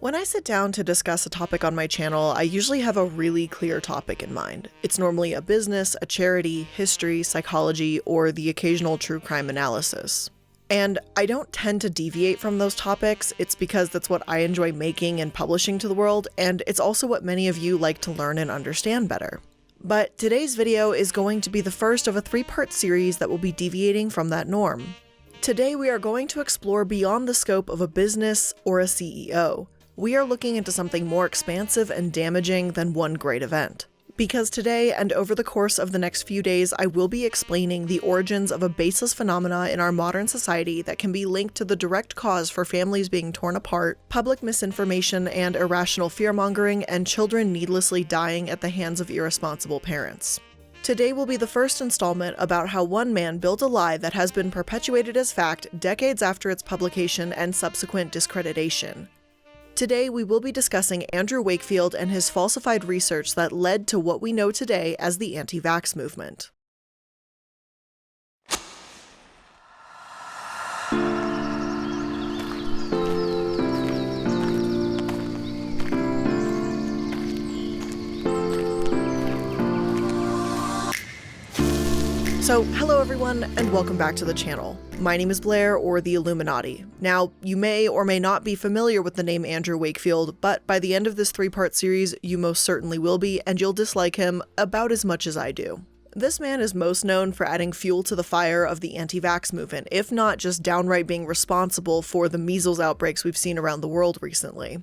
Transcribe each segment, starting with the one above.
When I sit down to discuss a topic on my channel, I usually have a really clear topic in mind. It's normally a business, a charity, history, psychology, or the occasional true crime analysis. And I don't tend to deviate from those topics. It's because that's what I enjoy making and publishing to the world, and it's also what many of you like to learn and understand better. But today's video is going to be the first of a three-part series that will be deviating from that norm. Today we are going to explore beyond the scope of a business or a CEO. We are looking into something more expansive and damaging than one great event. Because today, and over the course of the next few days, I will be explaining the origins of a baseless phenomena in our modern society that can be linked to the direct cause for families being torn apart, public misinformation and irrational fear-mongering, and children needlessly dying at the hands of irresponsible parents. Today will be the first installment about how one man built a lie that has been perpetuated as fact decades after its publication and subsequent discreditation. Today, we will be discussing Andrew Wakefield and his falsified research that led to what we know today as the anti-vax movement. So, hello everyone, and welcome back to the channel. My name is Blair, or the Illuminati. Now, you may or may not be familiar with the name Andrew Wakefield, but by the end of this three-part series, you most certainly will be, and you'll dislike him about as much as I do. This man is most known for adding fuel to the fire of the anti-vax movement, if not just downright being responsible for the measles outbreaks we've seen around the world recently.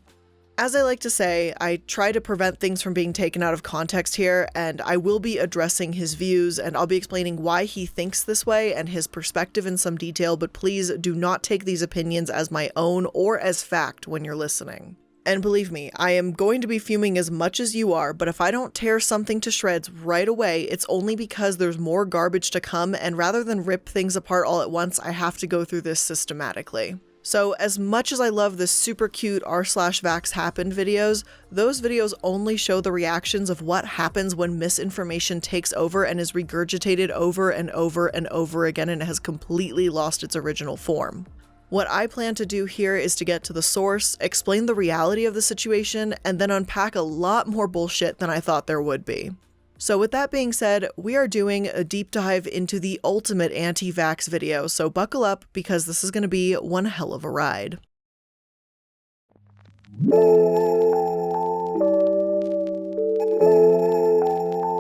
As I like to say, I try to prevent things from being taken out of context here, and I will be addressing his views, and I'll be explaining why he thinks this way and his perspective in some detail, but please do not take these opinions as my own or as fact when you're listening. And believe me, I am going to be fuming as much as you are, but if I don't tear something to shreds right away, it's only because there's more garbage to come, and rather than rip things apart all at once, I have to go through this systematically. So as much as I love the super cute r/vax happened videos, those videos only show the reactions of what happens when misinformation takes over and is regurgitated over and over and over again and has completely lost its original form. What I plan to do here is to get to the source, explain the reality of the situation, and then unpack a lot more bullshit than I thought there would be. So with that being said, we are doing a deep dive into the ultimate anti-vax video, so buckle up because this is going to be one hell of a ride.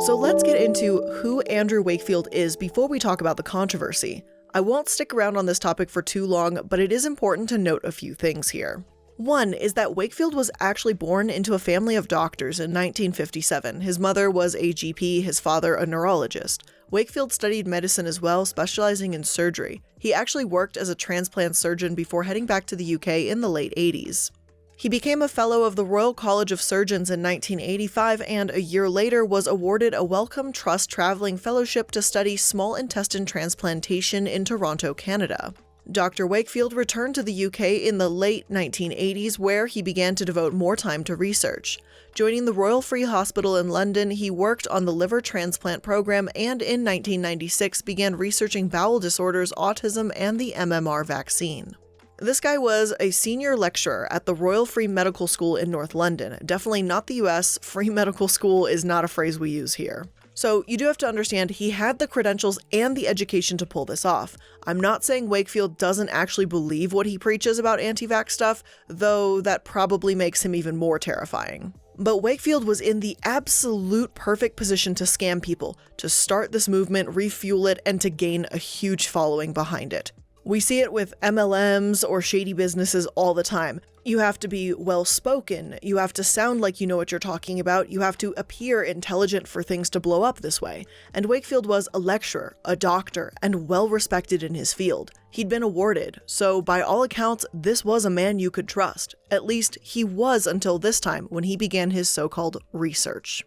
So let's get into who Andrew Wakefield is before we talk about the controversy. I won't stick around on this topic for too long, but it is important to note a few things here. One is that Wakefield was actually born into a family of doctors in 1957. His mother was a GP, his father a neurologist. Wakefield studied medicine as well, specializing in surgery. He actually worked as a transplant surgeon before heading back to the UK in the late 80s. He became a fellow of the Royal College of Surgeons in 1985 and a year later was awarded a Wellcome Trust traveling fellowship to study small intestine transplantation in Toronto, Canada. Dr. Wakefield returned to the UK in the late 1980s, where he began to devote more time to research. Joining the Royal Free Hospital in London, he worked on the liver transplant program and in 1996 began researching bowel disorders, autism, and the MMR vaccine. This guy was a senior lecturer at the Royal Free Medical School in North London. Definitely not the US. Free medical school is not a phrase we use here. So you do have to understand he had the credentials and the education to pull this off. I'm not saying Wakefield doesn't actually believe what he preaches about anti-vax stuff, though that probably makes him even more terrifying. But Wakefield was in the absolute perfect position to scam people, to start this movement, refuel it, and to gain a huge following behind it. We see it with MLMs or shady businesses all the time. You have to be well-spoken, you have to sound like you know what you're talking about, you have to appear intelligent for things to blow up this way. And Wakefield was a lecturer, a doctor, and well-respected in his field. He'd been awarded, so by all accounts, this was a man you could trust. At least, he was until this time when he began his so-called research.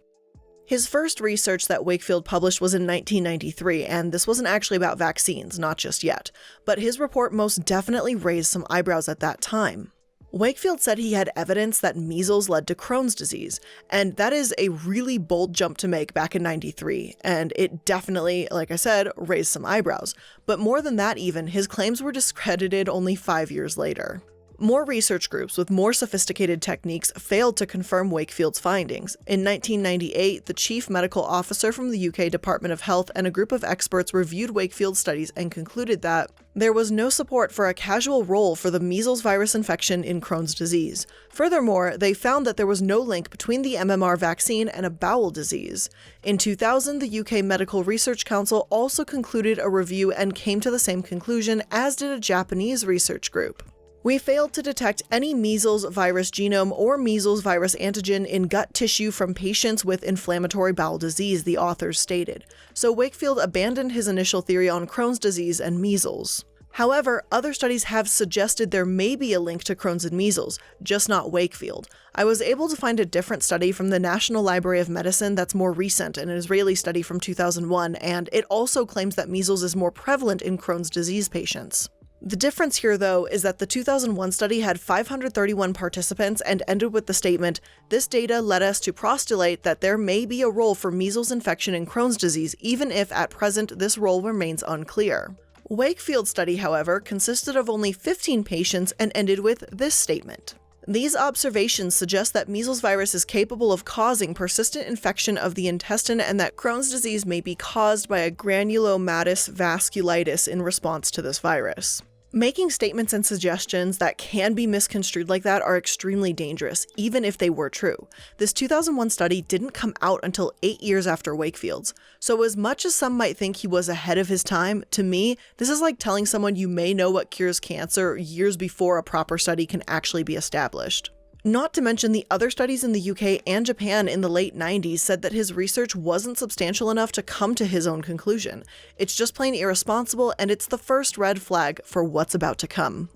His first research that Wakefield published was in 1993, and this wasn't actually about vaccines, not just yet. But his report most definitely raised some eyebrows at that time. Wakefield said he had evidence that measles led to Crohn's disease, and that is a really bold jump to make back in '93, and it definitely, like I said, raised some eyebrows. But more than that even, his claims were discredited only 5 years later. More research groups with more sophisticated techniques failed to confirm Wakefield's findings. In 1998, the chief medical officer from the UK Department of Health and a group of experts reviewed Wakefield's studies and concluded that there was no support for a causal role for the measles virus infection in Crohn's disease. Furthermore, they found that there was no link between the MMR vaccine and a bowel disease. In 2000, the UK Medical Research Council also concluded a review and came to the same conclusion, as did a Japanese research group. We failed to detect any measles virus genome or measles virus antigen in gut tissue from patients with inflammatory bowel disease, the authors stated. So Wakefield abandoned his initial theory on Crohn's disease and measles. However, other studies have suggested there may be a link to Crohn's and measles, just not Wakefield. I was able to find a different study from the National Library of Medicine that's more recent, an Israeli study from 2001, and it also claims that measles is more prevalent in Crohn's disease patients. The difference here, though, is that the 2001 study had 531 participants and ended with the statement, "This data led us to postulate that there may be a role for measles infection in Crohn's disease, even if at present this role remains unclear." Wakefield's study, however, consisted of only 15 patients and ended with this statement. These observations suggest that measles virus is capable of causing persistent infection of the intestine and that Crohn's disease may be caused by a granulomatous vasculitis in response to this virus. Making statements and suggestions that can be misconstrued like that are extremely dangerous, even if they were true. This 2001 study didn't come out until 8 years after Wakefield's, so as much as some might think he was ahead of his time, to me, this is like telling someone you may know what cures cancer years before a proper study can actually be established. Not to mention the other studies in the UK and Japan in the late 90s said that his research wasn't substantial enough to come to his own conclusion. It's just plain irresponsible, and it's the first red flag for what's about to come.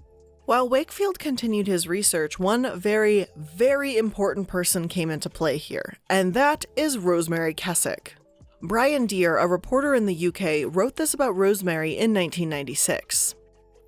While Wakefield continued his research, one very, very important person came into play here, and that is RosemaryKasich. Brian Deere, a reporter in the UK, wrote this about Rosemary in 1996.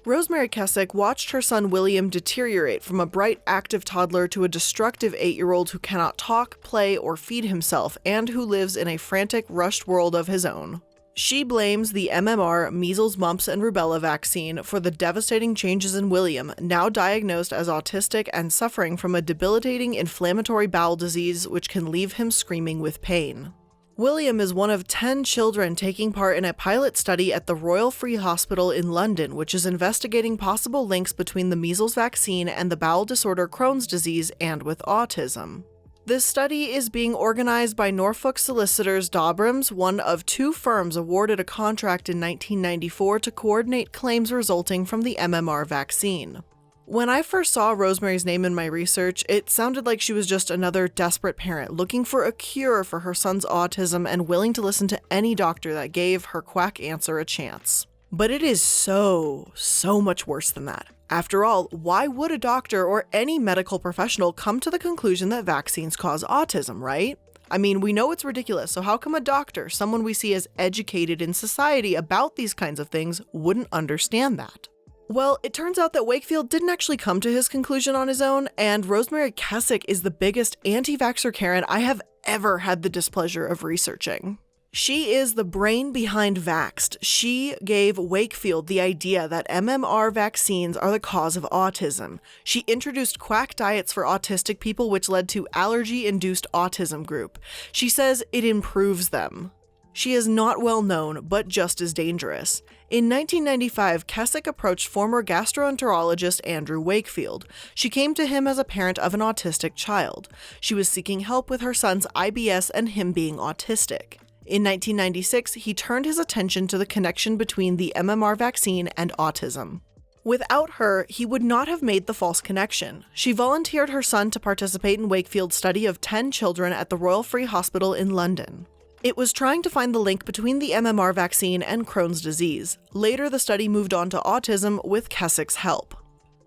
RosemaryKasich watched her son William deteriorate from a bright, active toddler to a destructive 8-year-old who cannot talk, play, or feed himself, and who lives in a frantic, rushed world of his own. She blames the MMR, measles, mumps, and rubella vaccine for the devastating changes in William, now diagnosed as autistic and suffering from a debilitating inflammatory bowel disease which can leave him screaming with pain. William is one of 10 children taking part in a pilot study at the Royal Free Hospital in London, which is investigating possible links between the measles vaccine and the bowel disorder Crohn's disease and with autism. This study is being organized by Norfolk solicitors Dobrams, one of 2 firms awarded a contract in 1994 to coordinate claims resulting from the MMR vaccine. When I first saw Rosemary's name in my research, it sounded like she was just another desperate parent looking for a cure for her son's autism and willing to listen to any doctor that gave her quack answer a chance. But it is so much worse than that. After all, why would a doctor or any medical professional come to the conclusion that vaccines cause autism, right? I mean, we know it's ridiculous, so how come a doctor, someone we see as educated in society about these kinds of things, wouldn't understand that? Well, it turns out that Wakefield didn't actually come to his conclusion on his own, and RosemaryKasich is the biggest anti-vaxxer Karen I have ever had the displeasure of researching. She is the brain behind Vaxxed. She gave Wakefield the idea that MMR vaccines are the cause of autism. She introduced quack diets for autistic people, which led to allergy-induced autism group. She says it improves them. She is not well known, but just as dangerous. In 1995, Kasich approached former gastroenterologist Andrew Wakefield. She came to him as a parent of an autistic child. She was seeking help with her son's IBS and him being autistic. In 1996, he turned his attention to the connection between the MMR vaccine and autism. Without her, he would not have made the false connection. She volunteered her son to participate in Wakefield's study of 10 children at the Royal Free Hospital in London. It was trying to find the link between the MMR vaccine and Crohn's disease. Later, the study moved on to autism with Kasich's help.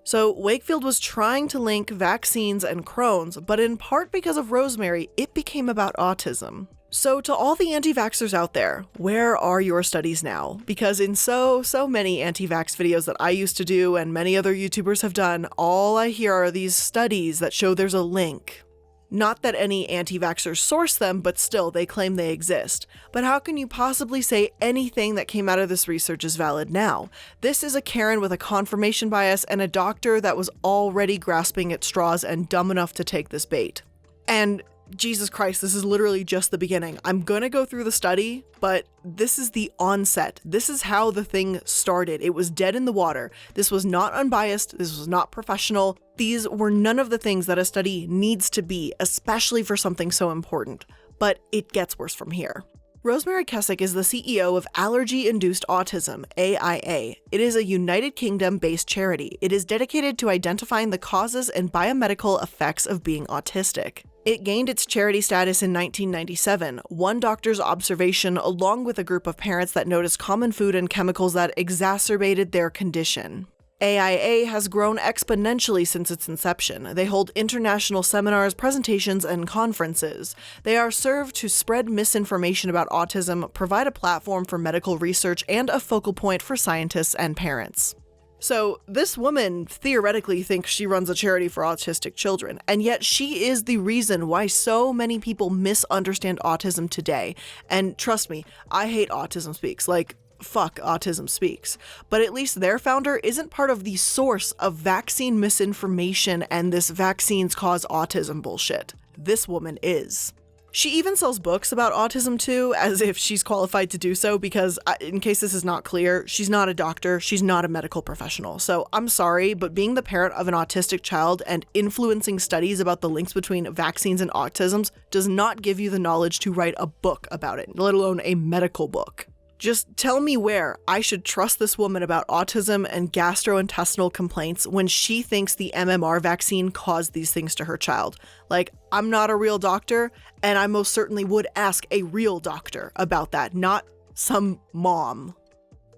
So Wakefield was trying to link vaccines and Crohn's, but in part because of Rosemary, it became about autism. So to all the anti-vaxxers out there, where are your studies now? Because in so many anti-vax videos that I used to do and many other YouTubers have done, all I hear are these studies that show there's a link. Not that any anti-vaxxers source them, but still, they claim they exist. But how can you possibly say anything that came out of this research is valid now? This is a Karen with a confirmation bias and a doctor that was already grasping at straws and dumb enough to take this bait. And Jesus Christ, this is literally just the beginning. I'm gonna go through the study, but this is the onset. This is how the thing started. It was dead in the water. This was not unbiased. This was not professional. These were none of the things that a study needs to be, especially for something so important. But it gets worse from here. RosemaryKasich is the CEO of Allergy-Induced Autism, AIA. It is a United Kingdom-based charity. It is dedicated to identifying the causes and biomedical effects of being autistic. It gained its charity status in 1997, one doctor's observation along with a group of parents that noticed common food and chemicals that exacerbated their condition. AIA has grown exponentially since its inception. They hold international seminars, presentations, and conferences. They are served to spread misinformation about autism, provide a platform for medical research, and a focal point for scientists and parents. So this woman theoretically thinks she runs a charity for autistic children, and yet she is the reason why so many people misunderstand autism today. And trust me, I hate Autism Speaks. Like, fuck Autism Speaks. But at least their founder isn't part of the source of vaccine misinformation and this vaccines cause autism bullshit. This woman is. She even sells books about autism too, as if she's qualified to do so, because in case this is not clear, she's not a doctor, she's not a medical professional. So I'm sorry, but being the parent of an autistic child and influencing studies about the links between vaccines and autism does not give you the knowledge to write a book about it, let alone a medical book. Just tell me where I should trust this woman about autism and gastrointestinal complaints when she thinks the MMR vaccine caused these things to her child. Like, I'm not a real doctor, and I most certainly would ask a real doctor about that, not some mom.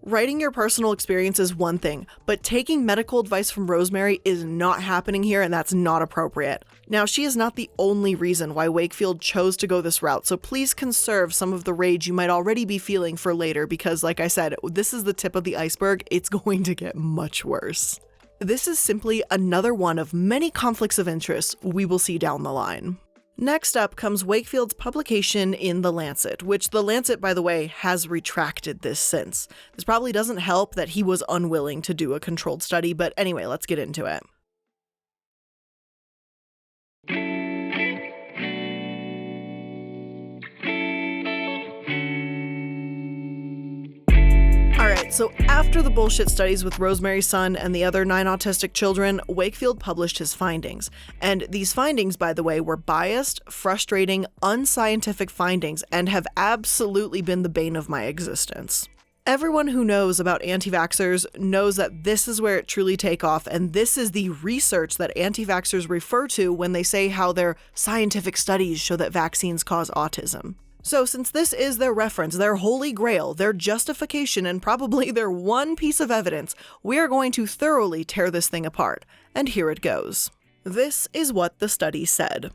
Writing your personal experience is one thing, but taking medical advice from Rosemary is not happening here, and that's not appropriate. Now, she is not the only reason why Wakefield chose to go this route, so please conserve some of the rage you might already be feeling for later because, like I said, this is the tip of the iceberg. It's going to get much worse. This is simply another one of many conflicts of interest we will see down the line. Next up comes Wakefield's publication in The Lancet, which The Lancet, by the way, has retracted this since. This probably doesn't help that he was unwilling to do a controlled study, but anyway, let's get into it. Alright, so after the bullshit studies with Rosemary's son and the other 9 autistic children, Wakefield published his findings. And these findings, by the way, were biased, frustrating, unscientific findings and have absolutely been the bane of my existence. Everyone who knows about anti-vaxxers knows that this is where it truly take off, and this is the research that anti-vaxxers refer to when they say how their scientific studies show that vaccines cause autism. So since this is their reference, their holy grail, their justification, and probably their one piece of evidence, we are going to thoroughly tear this thing apart. And here it goes. This is what the study said.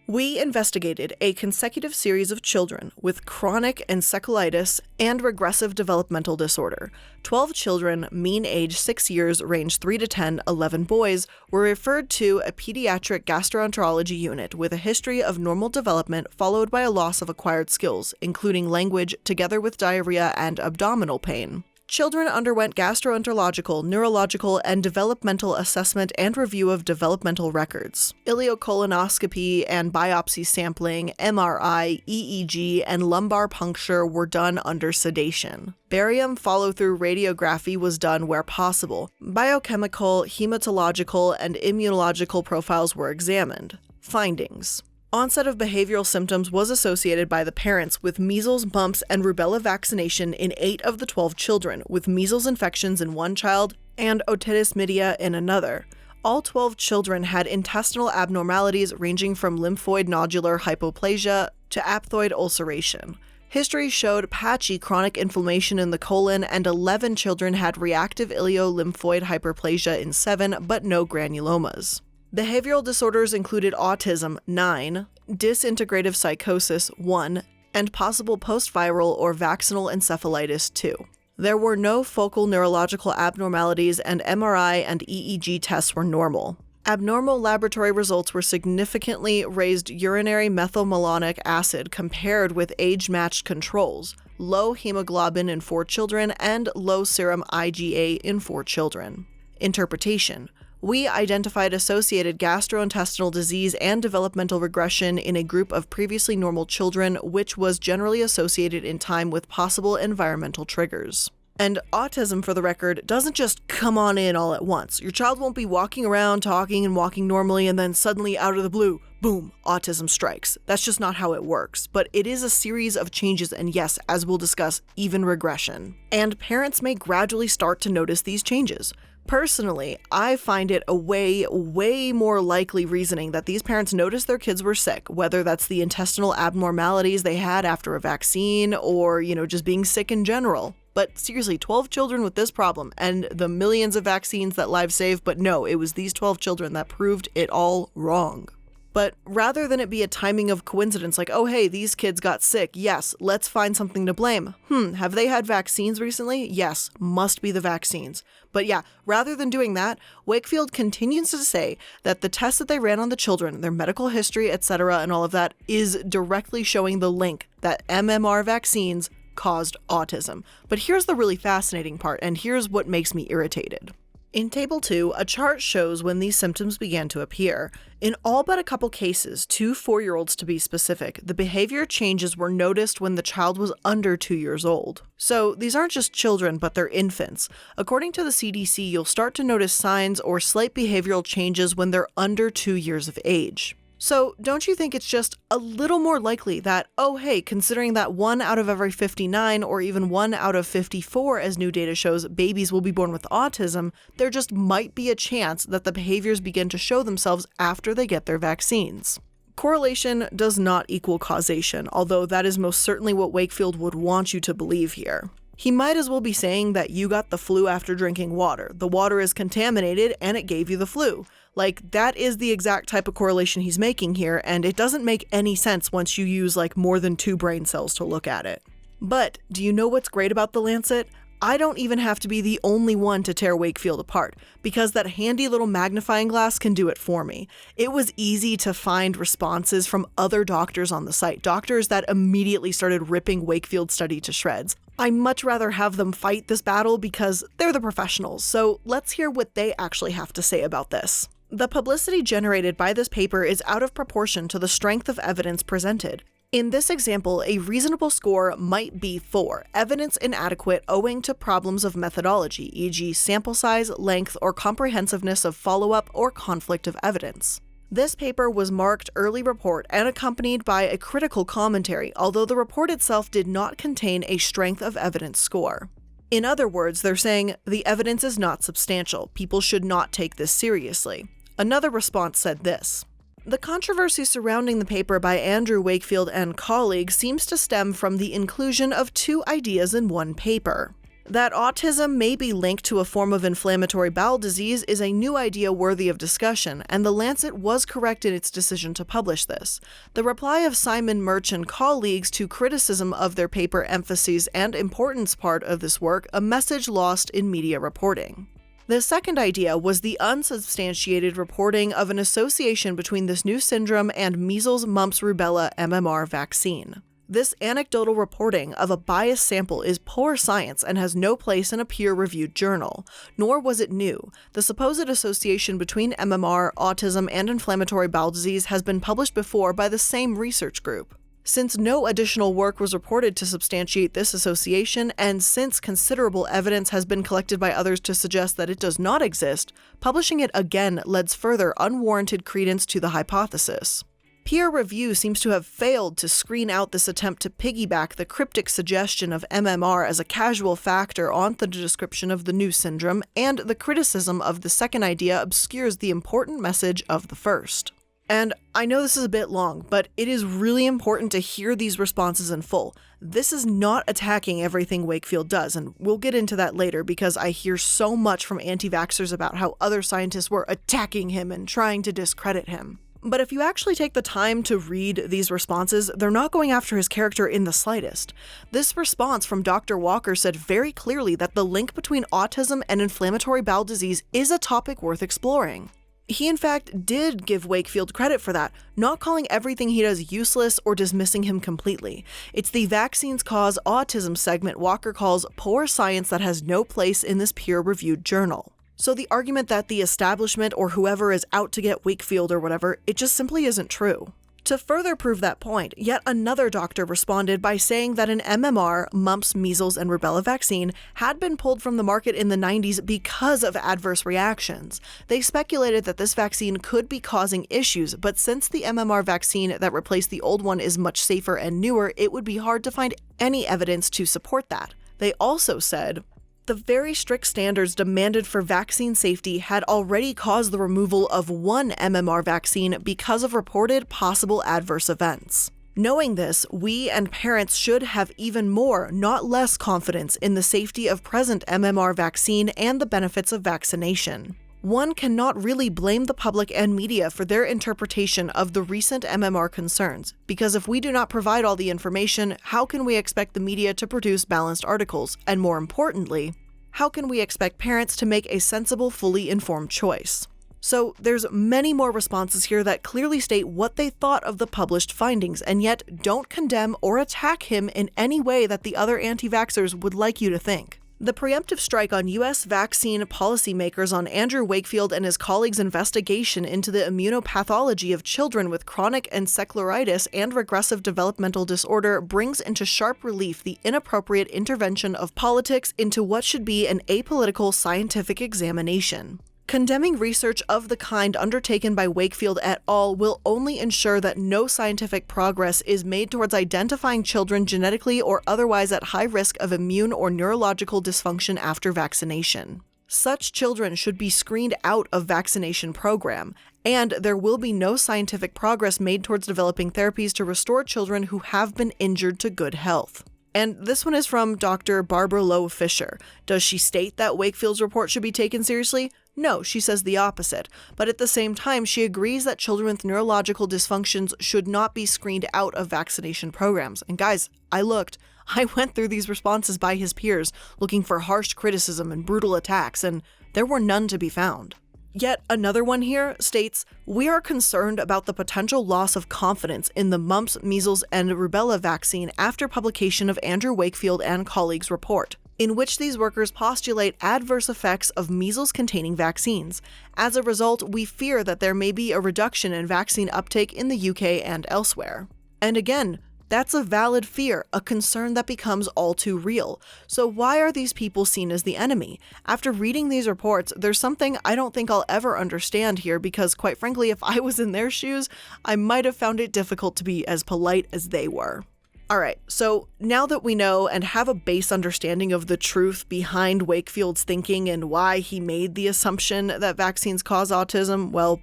We investigated a consecutive series of children with chronic encephalitis and regressive developmental disorder. 12 children, mean age 6 years, range 3 to 10, 11 boys, were referred to a pediatric gastroenterology unit with a history of normal development followed by a loss of acquired skills, including language, together with diarrhea and abdominal pain. Children underwent gastroenterological, neurological, and developmental assessment and review of developmental records. Ileocolonoscopy and biopsy sampling, MRI, EEG, and lumbar puncture were done under sedation. Barium follow-through radiography was done where possible. Biochemical, hematological, and immunological profiles were examined. Findings. Onset of behavioral symptoms was associated by the parents with measles, mumps, and rubella vaccination in 8 of the 12 children, with measles infections in one child and otitis media in another. All 12 children had intestinal abnormalities ranging from lymphoid nodular hypoplasia to aphthoid ulceration. History showed patchy chronic inflammation in the colon, and 11 children had reactive iliolymphoid hyperplasia in 7, but no granulomas. Behavioral disorders included autism, 9, disintegrative psychosis, 1, and possible post-viral or vaccinal encephalitis, 2. There were no focal neurological abnormalities, and MRI and EEG tests were normal. Abnormal laboratory results were significantly raised urinary methylmalonic acid compared with age-matched controls, low hemoglobin in 4 children, and low serum IgA in 4 children. Interpretation: we identified associated gastrointestinal disease and developmental regression in a group of previously normal children, which was generally associated in time with possible environmental triggers. And autism, for the record, doesn't just come on in all at once. Your child won't be walking around, talking and walking normally, and then suddenly out of the blue, boom, autism strikes. That's just not how it works. But it is a series of changes, and yes, as we'll discuss, even regression. And parents may gradually start to notice these changes. Personally, I find it a way more likely reasoning that these parents noticed their kids were sick, whether that's the intestinal abnormalities they had after a vaccine or, just being sick in general. But seriously, 12 children with this problem and the millions of vaccines that lives save, but no, it was these 12 children that proved it all wrong. But rather than it be a timing of coincidence like, oh hey, these kids got sick, yes, let's find something to blame. Have they had vaccines recently? Yes, must be the vaccines. But yeah, rather than doing that, Wakefield continues to say that the tests that they ran on the children, their medical history, etc., and all of that is directly showing the link that MMR vaccines caused autism. But here's the really fascinating part, and here's what makes me irritated. In Table 2, a chart shows when these symptoms began to appear. In all but a couple cases, 2 4-year-olds to be specific, the behavior changes were noticed when the child was under 2 years old. So these aren't just children, but they're infants. According to the CDC, you'll start to notice signs or slight behavioral changes when they're under 2 years of age. So don't you think it's just a little more likely that, oh hey, considering that 1 out of every 59 or even 1 out of 54, as new data shows, babies will be born with autism, there just might be a chance that the behaviors begin to show themselves after they get their vaccines. Correlation does not equal causation, although that is most certainly what Wakefield would want you to believe here. He might as well be saying that you got the flu after drinking water. The water is contaminated and it gave you the flu. Like, that is the exact type of correlation he's making here, and it doesn't make any sense once you use more than 2 brain cells to look at it. But do you know what's great about the Lancet? I don't even have to be the only one to tear Wakefield apart, because that handy little magnifying glass can do it for me. It was easy to find responses from other doctors on the site, doctors that immediately started ripping Wakefield's study to shreds. I much rather have them fight this battle because they're the professionals, so let's hear what they actually have to say about this. The publicity generated by this paper is out of proportion to the strength of evidence presented. In this example, a reasonable score might be 4, evidence inadequate owing to problems of methodology, e.g. sample size, length, or comprehensiveness of follow-up or conflict of evidence. This paper was marked early report and accompanied by a critical commentary, although the report itself did not contain a strength of evidence score. In other words, they're saying the evidence is not substantial. People should not take this seriously. Another response said this: the controversy surrounding the paper by Andrew Wakefield and colleagues seems to stem from the inclusion of 2 ideas in one paper. That autism may be linked to a form of inflammatory bowel disease is a new idea worthy of discussion, and the Lancet was correct in its decision to publish this. The reply of Simon Murch and colleagues to criticism of their paper emphasizes and importance part of this work, a message lost in media reporting. The second idea was the unsubstantiated reporting of an association between this new syndrome and measles, mumps, rubella MMR vaccine. This anecdotal reporting of a biased sample is poor science and has no place in a peer-reviewed journal. Nor was it new. The supposed association between MMR, autism, and inflammatory bowel disease has been published before by the same research group. Since no additional work was reported to substantiate this association, and since considerable evidence has been collected by others to suggest that it does not exist, publishing it again lends further unwarranted credence to the hypothesis. Peer review seems to have failed to screen out this attempt to piggyback the cryptic suggestion of MMR as a casual factor onto the description of the new syndrome, and the criticism of the second idea obscures the important message of the first. And I know this is a bit long, but it is really important to hear these responses in full. This is not attacking everything Wakefield does, and we'll get into that later because I hear so much from anti-vaxxers about how other scientists were attacking him and trying to discredit him. But if you actually take the time to read these responses, they're not going after his character in the slightest. This response from Dr. Walker said very clearly that the link between autism and inflammatory bowel disease is a topic worth exploring. He in fact did give Wakefield credit for that, not calling everything he does useless or dismissing him completely. It's the vaccines cause autism segment Walker calls poor science that has no place in this peer-reviewed journal. So the argument that the establishment or whoever is out to get Wakefield or whatever, it just simply isn't true. To further prove that point, yet another doctor responded by saying that an MMR, mumps, measles, and rubella vaccine had been pulled from the market in the 90s because of adverse reactions. They speculated that this vaccine could be causing issues, but since the MMR vaccine that replaced the old one is much safer and newer, it would be hard to find any evidence to support that. They also said, the very strict standards demanded for vaccine safety had already caused the removal of one MMR vaccine because of reported possible adverse events. Knowing this, we and parents should have even more, not less, confidence in the safety of present MMR vaccine and the benefits of vaccination. One cannot really blame the public and media for their interpretation of the recent MMR concerns, because if we do not provide all the information, how can we expect the media to produce balanced articles? And more importantly, how can we expect parents to make a sensible, fully informed choice? So there's many more responses here that clearly state what they thought of the published findings, and yet don't condemn or attack him in any way that the other anti-vaxxers would like you to think. The preemptive strike on U.S. vaccine policymakers on Andrew Wakefield and his colleagues' investigation into the immunopathology of children with chronic encephalitis and regressive developmental disorder brings into sharp relief the inappropriate intervention of politics into what should be an apolitical scientific examination. Condemning research of the kind undertaken by Wakefield et al. Will only ensure that no scientific progress is made towards identifying children genetically or otherwise at high risk of immune or neurological dysfunction after vaccination. Such children should be screened out of vaccination program, and there will be no scientific progress made towards developing therapies to restore children who have been injured to good health. And this one is from Dr. Barbara Lowe Fisher. Does she state that Wakefield's report should be taken seriously? No, she says the opposite. But at the same time, she agrees that children with neurological dysfunctions should not be screened out of vaccination programs. And guys, I went through these responses by his peers, looking for harsh criticism and brutal attacks, and there were none to be found. Yet another one here states, we are concerned about the potential loss of confidence in the mumps, measles, and rubella vaccine after publication of Andrew Wakefield and colleagues' report, in which these workers postulate adverse effects of measles-containing vaccines. As a result, we fear that there may be a reduction in vaccine uptake in the UK and elsewhere. And again, that's a valid fear, a concern that becomes all too real. So why are these people seen as the enemy? After reading these reports, there's something I don't think I'll ever understand here because, quite frankly, if I was in their shoes, I might have found it difficult to be as polite as they were. Alright, so now that we know and have a base understanding of the truth behind Wakefield's thinking and why he made the assumption that vaccines cause autism, well,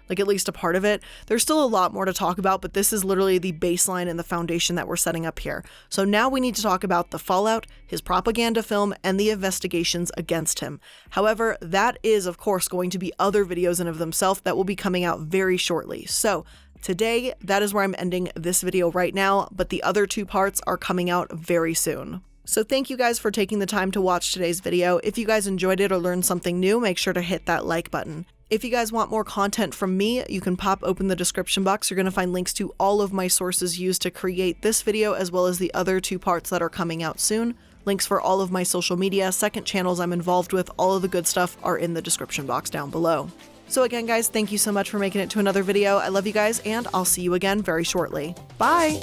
like at least a part of it, there's still a lot more to talk about, but this is literally the baseline and the foundation that we're setting up here. So now we need to talk about the fallout, his propaganda film, and the investigations against him. However, that is, of course, going to be other videos in of themselves that will be coming out very shortly. So today, that is where I'm ending this video right now, but the other two parts are coming out very soon. So thank you guys for taking the time to watch today's video. If you guys enjoyed it or learned something new, make sure to hit that like button. If you guys want more content from me, you can pop open the description box. You're going to find links to all of my sources used to create this video, as well as the other two parts that are coming out soon. Links for all of my social media, second channels I'm involved with, all of the good stuff are in the description box down below. So again, guys, thank you so much for making it to another video. I love you guys, and I'll see you again very shortly. Bye!